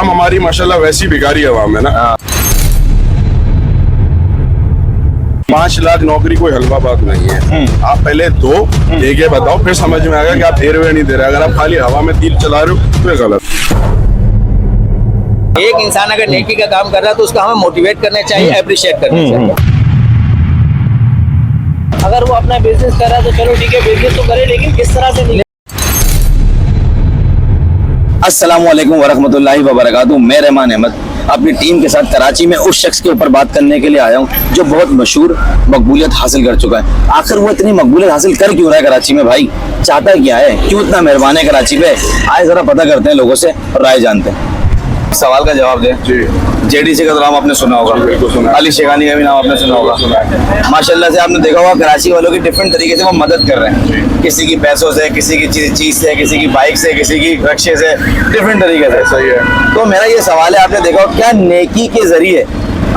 आवाम हमारी माशाल्लाह वैसी भिखारी आवाम है ना। 5 लाख नौकरी कोई हलवा बात नहीं है। आप पहले दो देके बताओ, फिर समझ में आएगा कि आप दे रहे हो या नहीं दे रहे। अगर आप खाली हवा में तीर चला रहे हो तो ये गलत। एक इंसान अगर नेकी का काम कर रहा है तो उसको हमें मोटिवेट करना चाहिए, अप्रिशिएट करना चाहिए। अगर वो अपना बिजनेस कर रहा है तो चलो ठीक है, बिजनेस तो करे, लेकिन किस तरह से नहीं। अस्सलामुअलैकुम वरहमतुल्लाहि वबरकातुहू। मैं रहमान अहमद अपनी टीम के साथ कराची में उस शख्स के ऊपर बात करने के लिए आया हूँ जो बहुत मशहूर मकबूलियत हासिल कर चुका है। आखिर वो इतनी मकबूलियत हासिल कर क्यों रहा है कराची में भाई? चाहता क्या है? क्यों इतना मेहरबान है कराची पे? आए जरा पता करते हैं लोगों से और राय जानते हैं। सवाल का जवाब दें जी। जेडीसी का तो नाम आपने सुना होगा, बिल्कुल सुना। अली शेखानी का भी नाम आपने सुना होगा। माशाल्लाह से आपने देखा होगा कराची वालों की डिफरेंट तरीके से वो मदद कर रहे हैं। किसी की पैसों से, किसी की चीज से, किसी की बाइक से, किसी की रक्शे से, डिफरेंट तरीके से। सही है। तो मेरा ये सवाल है, आपने देखा हो क्या नेकी के जरिए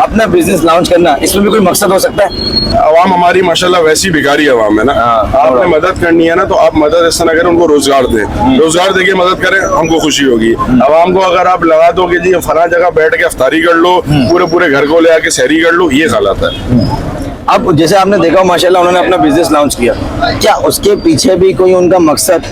अपना बिजनेस लॉन्च करना, इसमें भी कोई मकसद हो सकता है? आवाम हमारी माशाल्लाह वैसी भिखारी आवाम है ना। आपने मदद करनी है ना, तो आप मदद ऐसा ना करें, उनको रोजगार दें। रोजगार देके मदद करें, हमको खुशी होगी। आवाम को अगर आप लगा दो कि जी फला जगह बैठ के अफ्तारी कर लो, पूरे घर को ले आके सहरी कर लो, ये गलत है। अब जैसे आपने देखा माशाल्लाह उन्होंने अपना बिजनेस लॉन्च किया, क्या उसके पीछे भी कोई उनका मकसद,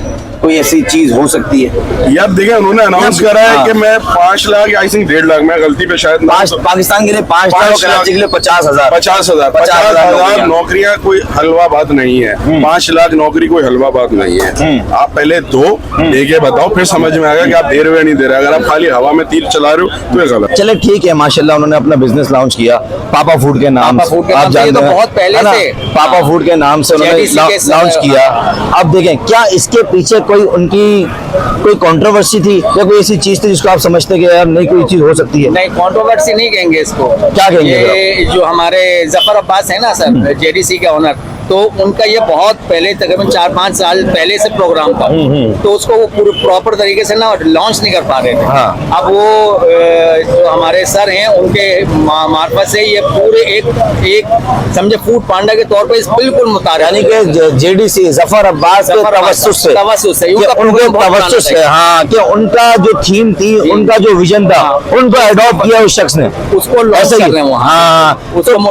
कोई ऐसी चीज हो सकती है? ये आप देखें, उन्होंने अनाउंस करा है कि मैं 5 लाख या आई थिंक 1.5 लाख, मैं गलती पे शायद पाकिस्तान के लिए 5 लाख, कराची के लिए 50,000 50,000 नौकरियां कोई हलवा बात नहीं है। 5 लाख नौकरी कोई हलवा बात नहीं है। आप पहले दो देके बताओ, फिर समझ में आएगा कि आप दे रहे हो या नहीं दे रहे। अगर आप खाली हवा में तीर चला रहे हो तो ये गलत। चले ठीक है, माशाल्लाह उन्होंने अपना बिजनेस लॉन्च किया पापा फूड के नाम से। आप जानते हैं बहुत पहले से पापा फूड के नाम से उन्होंने लॉन्च किया। अब देखें क्या इसके पीछे कोई उनकी कोई कंट्रोवर्सी थी या कोई ऐसी चीज थी जिसको आप समझते कि यार नहीं कोई चीज हो सकती है? नहीं, कंट्रोवर्सी नहीं कहेंगे इसको। क्या कहेंगे? ये जो हमारे जफर अब्बास है ना सर, जेडीसी के ओनर, तो उनका ये बहुत पहले तकरीबन 4-5 साल पहले से प्रोग्राम था। तो उसको वो पूरे प्रॉपर तरीके से ना लॉन्च नहीं कर पा रहे थे। अब वो जो हमारे सर हैं उनके मार्फत से ये पूरे एक समझे फूड पांडा के तौर पे बिल्कुल मुताबिक, यानी कि जेडीसी जफर अब्बास के तवस्सुस से हाँ, कि उनका जो थीम थी, उनका जो विजन था, उनको अडॉप्ट किया उस शख्स ने, उसको लॉन्च कर रहे हैं। हाँ,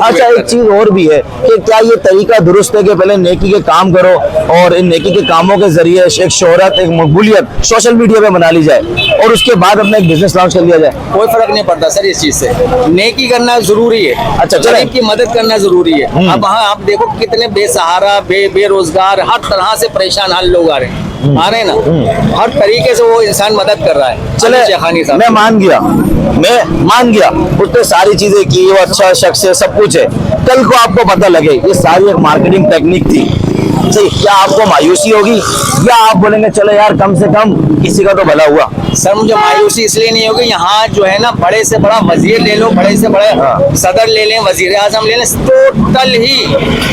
अच्छा एक चीज और भी है कि क्या ये तरीका दुरुस्त है कि पहले नेकी के काम करो और इन नेकी के कामों के जरिए एक शोहरत, एक मकबूलियत सोशल मीडिया पे बना ली जाए और उसके बाद अपना एक बिजनेस लॉन्च कर लिया जाए? कोई फर्क नहीं पड़ता सर इस चीज से। नेकी करना जरूरी है। अच्छा, गरीब की मदद करना जरूरी है। अब हाँ, आप देखो कितने बेसहारा, बेरोजगार, हर तरह से परेशान हाल लोग आ रहे हैं ना। हर तरीके से वो इंसान मदद कर रहा है। चले मैं मान गया उसने सारी चीजें की, वो अच्छा शख्स है, सब कुछ है। कल को आपको पता लगे ये सारी एक मार्केटिंग टेक्निक थी, सही, क्या आपको मायूसी होगी या आप बोलेंगे चलो यार कम से कम किसी का तो भला हुआ? सर मुझे मायूसी इसलिए नहीं होगी, यहाँ जो है ना बड़े से बड़ा वजीर ले लो, बड़े से बड़े सदर ले लें, वजीर आजम ले लें, टोटल ही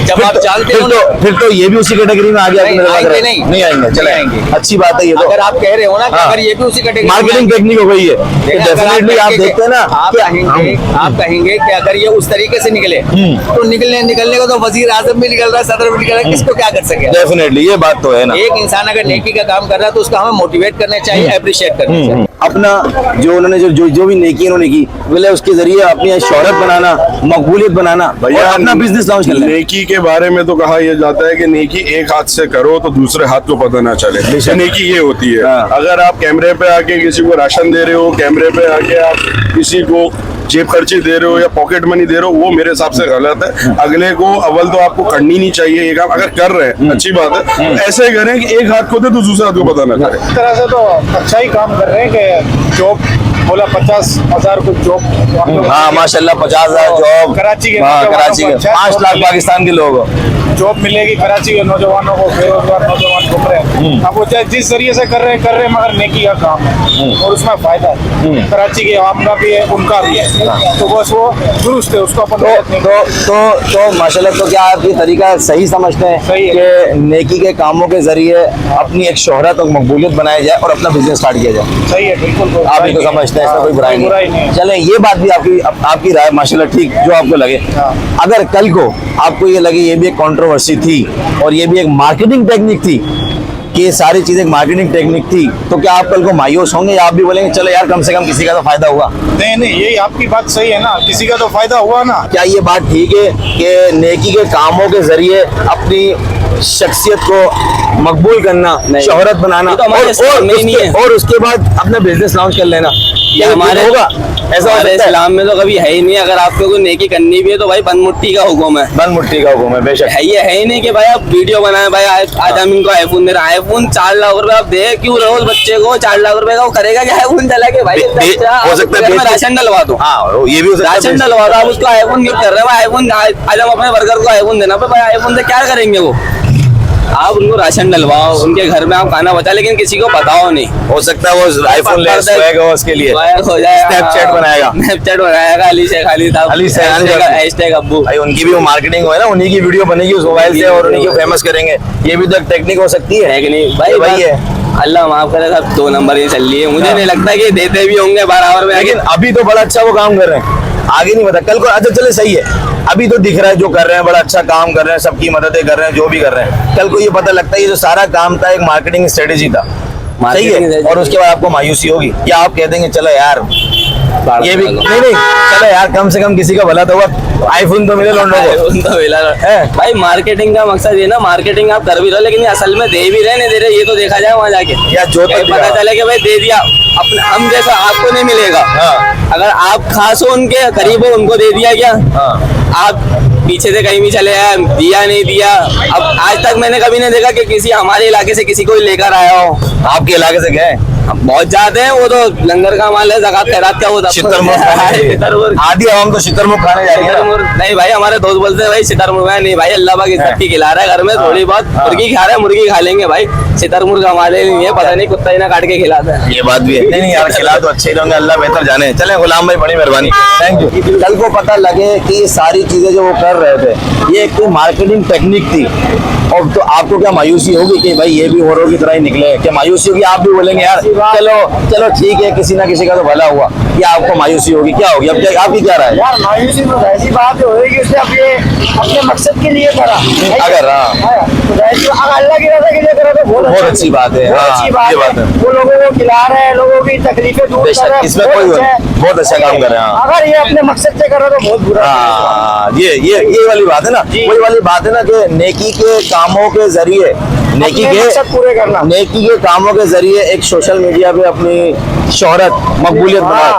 जब आप जानते हो फिर तो ये भी उसी कैटेगरी में आ गया। नहीं आएंगे, चले आएंगे, अच्छी बात है ये तो। अगर आप कह रहे हो ना कि अगर ये भी उसी कैटेगरी, मार्केटिंग टेक्निक हो गई है, डेफिनेटली आप देखते हैं ना, आप कहेंगे कि अगर ये उस तरीके से निकले तो निकलने को तो वजीर आजम भी निकल रहा है, सदर भी निकल रहा है, किसको क्या कर सके? डेफिनेटली ये बात तो है ना। एक इंसान अगर नेकी का काम कर रहा है तो उसको हमें मोटिवेट करना चाहिए, अप्रिशिएट करना चाहिए। अपना जो उन्होंने जो भी नेकी उन्होंने की, बोले उसके जरिए अपनी शोहरत बनाना, मकबूलियत बनाना, भैया अपना बिजनेस लॉन्च करना। नेकी के बारे में तो कहा यह जाता है कि नेकी एक हाथ से करो तो दूसरे हाथ को पता ना चले। नेकी ये होती है, अगर आप कैमरे पे आके किसी को राशन दे रहे हो, कैमरे पे आके आप किसी को जेब खर्ची दे रहे हो या पॉकेट मनी दे रहे हो, वो मेरे हिसाब से गलत है। अगले को अव्वल तो आपको करनी नहीं चाहिए ये काम। अगर कर रहे हैं अच्छी बात है, ऐसे करें कि एक हाथ को दे तो दूसरे हाथ को पता ना चले। इस तरह से तो अच्छा ही काम कर रहे हैं कि जॉब बोला 50,000 को जॉब। हाँ माशाल्लाह 50,000 जॉब कराची के 5 लाख पाकिस्तान के लोग जॉब मिलेगी कराची के नौजवानों को, बेरोजगार नौजवान घूम रहे हैं। अब वो चाहे जिस जरिए से कर रहे हैं मगर नेकी का काम है और उसमें फायदा है। कराची के आवाम का भी है, उनका भी है, तो बस वो दुरुस्त है, उसको अपन तो माशाल्लाह। तो क्या आप ये तरीका सही समझते हैं कि नेकी के कामों के जरिए अपनी एक शोहरत और मकबूलियत बनाया जाए और अपना बिजनेस स्टार्ट किया जाए? सही है, बिल्कुल आप इनको समझते हैं, इसमें कोई बुराई नहीं। चले ये बात भी आपकी राय माशाल्लाह ठीक, जो आपको लगे। अगर कल को आपको ये लगे ये भी एक कंट्रोवर्सी थी और ये भी एक मार्केटिंग टेक्निक थी, कि ये सारी चीजें मार्केटिंग टेक्निक थी, तो क्या आप कल को मायूस होंगे या आप भी बोलेंगे चलो यार कम से कम किसी का तो फायदा हुआ? नहीं, यही आपकी बात सही है ना, किसी का तो फायदा हुआ ना। क्या ये बात ठीक है कि नेकी के कामों के जरिए अपनी शख्सियत को मकबूल करना, शोहरत बनाना तो हमारे इस्लाम में ही नहीं है। और उसके बाद अपना बिजनेस लॉन्च कर लेना, ये हमारे होगा? ऐसा हमारे होता है? इस्लाम में तो कभी है ही नहीं। अगर आपको कोई नेकी करनी भी है तो भाई बनमुट्टी का हुक्म है। बंद मुट्ठी का हुक्म है, बेशक। है ही नहीं कि भाई आप वीडियो बनाए, भाई आज हम इनको आईफोन दे रहे हैं, आईफोन 4 लाख रुपए आप दे क्यों रहो उस बच्चे को? 4 लाख रुपए का वो करेगा क्या आईफोन चला के? भाई हो सकता है राशन डलवा दो। हाँ, ये भी हो सकता है। राशन डलवा दो, आप उसको आईफोन गिफ्ट कर रहे हो। आईफोन आज हम अपने वर्कर को आईफोन देना, भाई आईफोन से क्या करेंगे वो? आप उनको राशन डलवाओ, उनके घर में आप खाना बचा, लेकिन किसी को बताओ नहीं। हो सकता है वो आईफोन ले स्वैग हो उसके लिए, हो जाएगा, स्नैपचैट बनाएगा, स्नैपचैट बनाएगा, अली शेख अली साहब, अली शेख अली साहब, हैशटैग अब्बू। भाई उनकी भी वो मार्केटिंग हो है ना, उन्हीं की वीडियो बनेगी उस मोबाइल से और उन्हीं को फेमस करेंगे। ये भी तो एक टेक्निक हो सकती है कि नहीं भाई? वही है। अल्लाह माफ करे, सब 2 नंबर ही चल रही है। मुझे नहीं लगता कि देते भी होंगे बराबर में, लेकिन अभी तो बड़ा अच्छा वो काम कर रहे हैं, आगे नहीं पता कल को। अच्छा चले सही है, अभी तो दिख रहा है जो कर रहे हैं, बड़ा अच्छा काम कर रहे हैं, सबकी मददें कर रहे हैं, जो भी कर रहे हैं। कल को ये पता लगता है ये जो सारा काम था एक मार्केटिंग स्ट्रेटेजी था, सही है, और उसके बाद आपको मायूसी होगी, या आप कह देंगे चलो यार ये भी नहीं, चलो यार कम से कम किसी का भला तो हुआ, आईफोन तो मिले लोगों को। भाई मार्केटिंग का मकसद ये ना, मार्केटिंग आप कर भी रहे हो लेकिन ये असल में दे भी रहे नहीं दे रहे, ये तो देखा जाए वहाँ जाके, या जो तक पता चले कि भाई दे दिया अपने हम जैसा आपको नहीं मिलेगा। हाँ। अगर आप खास हो उनके करीब हो, उनको दे दिया क्या? हाँ। आप पीछे से कहीं भी चले आए, दिया नहीं दिया। अब आज तक मैंने कभी नहीं देखा कि किसी हमारे इलाके से किसी को लेकर आया हो। आपके इलाके से गए बहुत ज्यादा है, वो तो लंगर का माल है, ज़कात खैरात का वो शितरमुर्ग आदि हम तो शितरमुर्ग खाने जा रहे हैं। नहीं भाई, हमारे दोस्त बोलते हैं भाई शितरमुर्ग है नहीं भाई, अल्लाह पाक इस सबकी खिला रहा है घर में, थोड़ी बहुत मुर्गी खा रहे हैं, मुर्गी खा लेंगे भाई, शितरमुर्ग हमारे नहीं है, पता नहीं कुत्ता ही ना काट के खिलाता है। ये बात भी है। नहीं यार, खिला तो अच्छे ही होंगे, अल्लाह बेहतर जाने। चले गुलाम भाई, बड़ी मेहरबानी, थैंक यू। कल को पता लगे कि ये सारी चीजें जो वो कर रहे थे ये एक मार्केटिंग टेक्निक थी, और तो आपको क्या मायूसी होगी कि भाई ये भी औरों की तरह ही निकले? क्या मायूसी होगी? आप भी बोलेंगे यार चलो चलो ठीक है, किसी ना किसी का तो भला हुआ, या आपको मायूसी होगी? क्या होगी? अब क्या आपकी क्या राय है? यार मायूसी तो ऐसी बात होगी, उसने अपने मकसद के लिए करा। अगर अल्लाह की रजा के लिए करा तो बहुत अच्छी बात है। बहुत अच्छी बात है। वो लोगों को खिला रहे हैं, लोगों की तकलीफें दूर कर रहे हैं, इसमें कोई बहुत अच्छा काम कर रहे हैं। अगर ये अपने मकसद से कर रहा तो बहुत बुरा। हाँ, ये वाली बात है ना, वही वाली बात है ना कि नेकी के कामों के जरिए, नेकी के मकसद पूरे करना, नेकी के कामों के जरिए एक सोशल मीडिया पे अपनी शोहरत, मकबूलियत बनाए,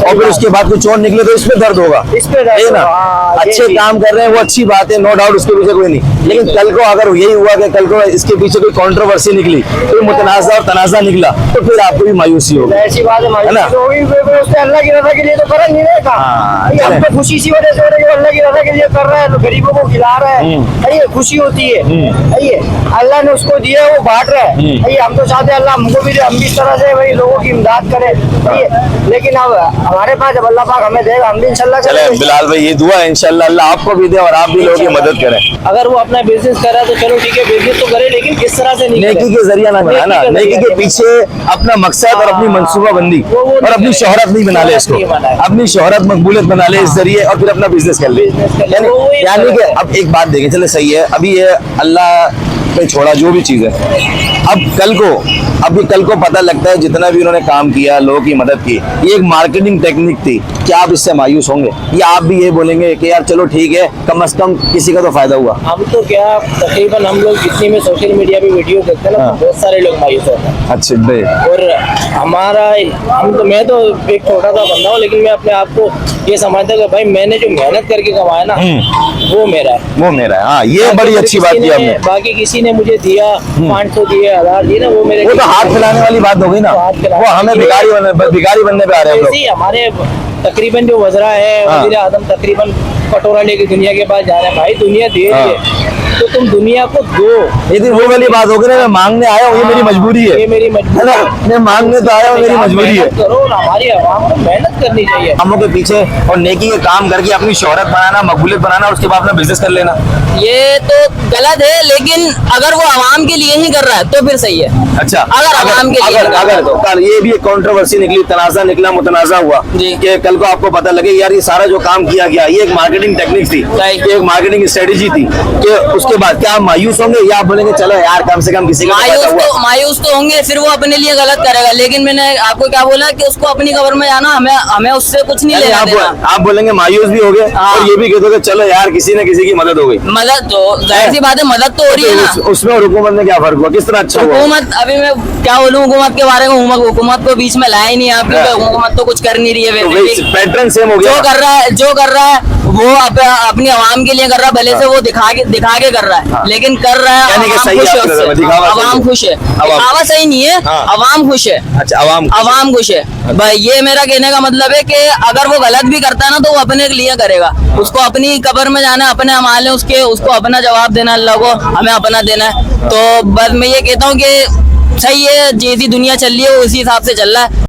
और फिर उसके बाद कुछ और निकले तो इसमें दर्द होगा। इसमें दर्द है ना? होगा। अच्छे काम कर रहे हैं वो अच्छी बात है, नो डाउट, उसके पीछे कोई नहीं। लेकिन कल को अगर यही हुआ कि कल को इसके पीछे कोई कंट्रोवर्सी निकली, कोई मुतनाज़ा और तनाज़ा निकला, तो फिर आपको भी मायूसी होगी। ऐसी बात है, ना? मायूसी तो होगी, उसने अल्लाह की रजा के लिए तो कर नहीं रहे था। हम तो खुशी इसी वजह से हो रही है, अल्लाह की रजा के लिए कर रहा है, तो गरीबों को खिला रहा है, ये खुशी होती है। ये अल्लाह ने उसको दिया, वो बांट रहा है। ये हम तो चाहते हैं अल्लाह हमको भी दे, हम भी इस तरह से भाई लोगों की इमदाद करें। लेकिन अब हमारे पास जब अल्लाह पाक हमें देगा, हम भी इंशाल्लाह चले करेंगे। बिलाल भाई, ये दुआ है इंशाल्लाह अल्लाह आपको भी दे और आप भी लोगों की मदद करें। अगर वो अपना बिजनेस कर रहा है तो चलो ठीक है, बिजनेस तो करे, लेकिन किस तरह से नहीं करे। नेकी के जरिया ना बनाना, नेकी के पीछे अपना मकसद और अपनी मनसूबाबंदी वो और अपनी शोहरत नहीं बना ले इसको, नहीं बनाए। अपनी शोहरत मकबूलियत बना ले इस जरिए, और फिर अपना बिजनेस कर ले। बिजनेस कर ले, यानी वो ही यानी कि गलत है। अब एक बात देखें, चले सही है, अभी ये अल्लाह पे छोड़ा जो भी चीज है, अब कल को पता लगता है जितना भी उन्होंने काम किया, लोगों की मदद की, ये एक मार्केटिंग टेक्निक थी, क्या आप इससे मायूस होंगे, या आप भी ये बोलेंगे कि यार चलो ठीक है, कम से कम किसी का तो फायदा हुआ? हम तो क्या तकरीबन हम लोग जितनी में सोशल मीडिया पे वीडियो देखते हैं ना, हाँ। बहुत सारे लोग मायूस होते हैं। अच्छा भाई, और मैं तो एक छोटा सा बंदा हूँ, लेकिन मैं अपने आप को ये समझता हूँ कि भाई मैंने जो मेहनत करके कमाया ना, वो मेरा है, वो मेरा है। हाँ, ये बड़ी अच्छी बात की आपने। बाकी किसी ने मुझे दिया 500 दिए, 1000 दिए ना, वो मेरे वो तो हाथ फैलाने वाली बात हो गई ना, हाथ फैलाने वो हमें भिखारी बनने पे आ रहे हैं हम लोग। ऐसे ही हमारे तकरीबन जो वज़रा है, वज़ीर आज़म तकरीबन कटोरा लेके दुनिया के पास जा रहे हैं। भाई दुनिया दे रही है तो तुम दुनिया को दो। लेकिन वो वाली बात होगी ना, मैं मांगने आया हूँ, ये मेरी मजबूरी है, ये मेरी मजबूरी है ना, मैं मांगने तो आया हूँ, मेरी मजबूरी है। मेहनत करो ना, हमारी आवाम को मेहनत करनी चाहिए। कामों के पीछे और नेकी के काम करके अपनी शोहरत बनाना, मकबूलियत बनाना, और उसके बाद अपना बिजनेस कर लेना, ये तो गलत है, लेकिन अगर वो आवाम के लिए ही कर रहा है तो फिर सही है। अच्छा, अगर आवाम के लिए अगर तो कल ये भी एक कंट्रोवर्सी निकली, तनाज़ा निकला, मुतनाज़ा हुआ जी। कि कल को आपको पता लगे यार ये सारा जो काम किया गया ये एक मार्केटिंग टेक्निक थी, राइट। ये एक मार्केटिंग स्ट्रेटेजी थी कि उसके बाद क्या आप मायूस होंगे या आप बोलेंगे चलो यार कम से कम किसी का मायूस तो होंगे, फिर वो अपने लिए गलत करेगा। लेकिन मैंने आपको क्या बोला कि उसको अपनी कब्र में जाना, हमें उससे कुछ नहीं लेना देना। आप बोलेंगे मायूस भी हो गए और ये भी कहते हो चलो यार किसी न किसी की मदद हो गई। मदद तो जाहिर सी बात है, मदद तो हो रही है ना। उसमें और हुकूमत में क्या फर्क हुआ, किस तरह अच्छा हुआ? हुकूमत, अभी मैं क्या बोलूँ हुकूमत के बारे में, हुकूमत को बीच में लाया ही नहीं आप, क्योंकि हुकूमत तो कुछ कर नहीं रही है। पैटर्न सेम हो गया। जो कर रहा है वो अपनी आवाम के लिए कर रहा है, भले से वो दिखा के कर रहा है, लेकिन कर रहा है, यानी कि सही है, अवाम खुश है। दिखावा सही नहीं है, अवाम खुश है। अच्छा, अवाम खुश है भाई, ये मेरा कहने का मतलब है कि अगर वो गलत भी करता है ना तो वो अपने लिए करेगा। उसको अपनी कब्र में जाना है, अपने अमाल है उसके, उसको अपना जवाब देना, अल्लाह को हमें अपना देना है। तो बस मैं ये कहता हूँ कि सही है, जैसी दुनिया चल रही है वो उसी हिसाब से चल रहा है।